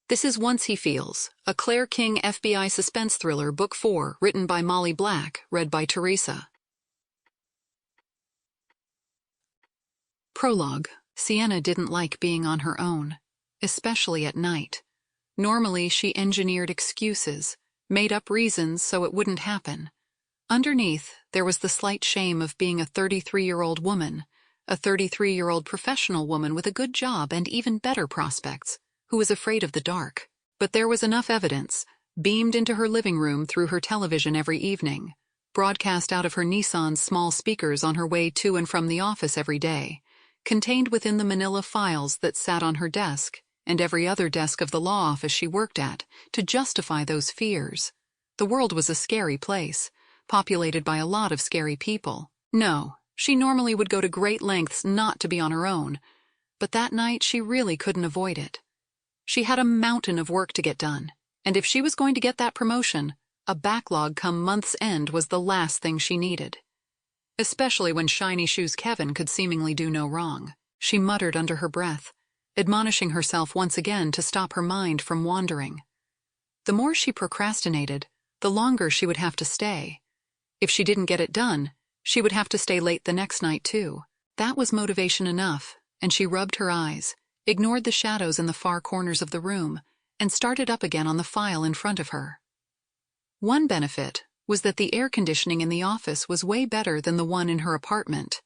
This is Once He Feels, a Claire King FBI suspense thriller, Book 4, written by Molly Black, read by Theresa. Prologue. Sienna didn't like being on her own, especially at night. Normally, she engineered excuses, made up reasons so it wouldn't happen. Underneath, there was the slight shame of being a 33-year-old woman, a 33-year-old professional woman with a good job and even better prospects, who was afraid of the dark. But there was enough evidence, beamed into her living room through her television every evening, broadcast out of her Nissan's small speakers on her way to and from the office every day, contained within the manila files that sat on her desk and every other desk of the law office she worked at, to justify those fears. The world was a scary place, populated by a lot of scary people. No, she normally would go to great lengths not to be on her own, but that night she really couldn't avoid it. She had a mountain of work to get done, and if she was going to get that promotion, a backlog come month's end was the last thing she needed. Especially when Shiny Shoes Kevin could seemingly do no wrong. She muttered under her breath, admonishing herself once again to stop her mind from wandering. The more she procrastinated, the longer she would have to stay. If she didn't get it done, she would have to stay late the next night too. That was motivation enough, and she rubbed her eyes, ignored the shadows in the far corners of the room, and started up again on the file in front of her. One benefit was that the air conditioning in the office was way better than the one in her apartment.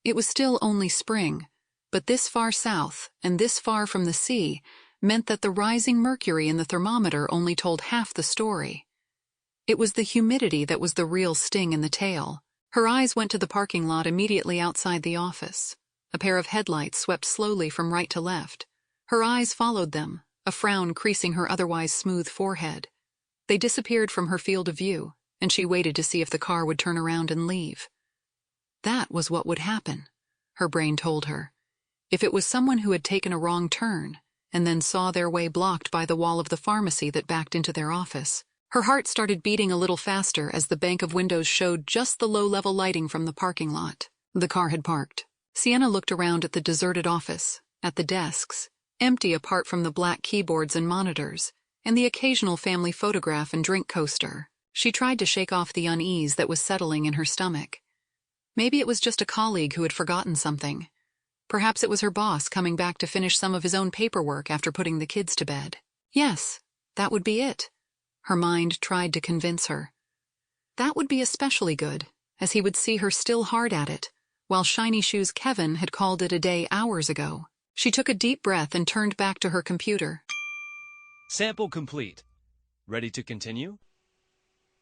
It was still only spring, but this far south and this far from the sea meant that the rising mercury in the thermometer only told half the story. It was the humidity that was the real sting in the tail. Her eyes went to the parking lot immediately outside the office. A pair of headlights swept slowly from right to left. Her eyes followed them, a frown creasing her otherwise smooth forehead. They disappeared from her field of view, and she waited to see if the car would turn around and leave. That was what would happen, her brain told her. If it was someone who had taken a wrong turn, and then saw their way blocked by the wall of the pharmacy that backed into their office. Her heart started beating a little faster as the bank of windows showed just the low-level lighting from the parking lot. The car had parked. Sienna looked around at the deserted office, at the desks, empty apart from the black keyboards and monitors, and the occasional family photograph and drink coaster. She tried to shake off the unease that was settling in her stomach. Maybe it was just a colleague who had forgotten something. Perhaps it was her boss coming back to finish some of his own paperwork after putting the kids to bed. Yes, that would be it. Her mind tried to convince her. That would be especially good, as he would see her still hard at it, while Shiny Shoes Kevin had called it a day hours ago. She took a deep breath and turned back to her computer. Sample complete. Ready to continue?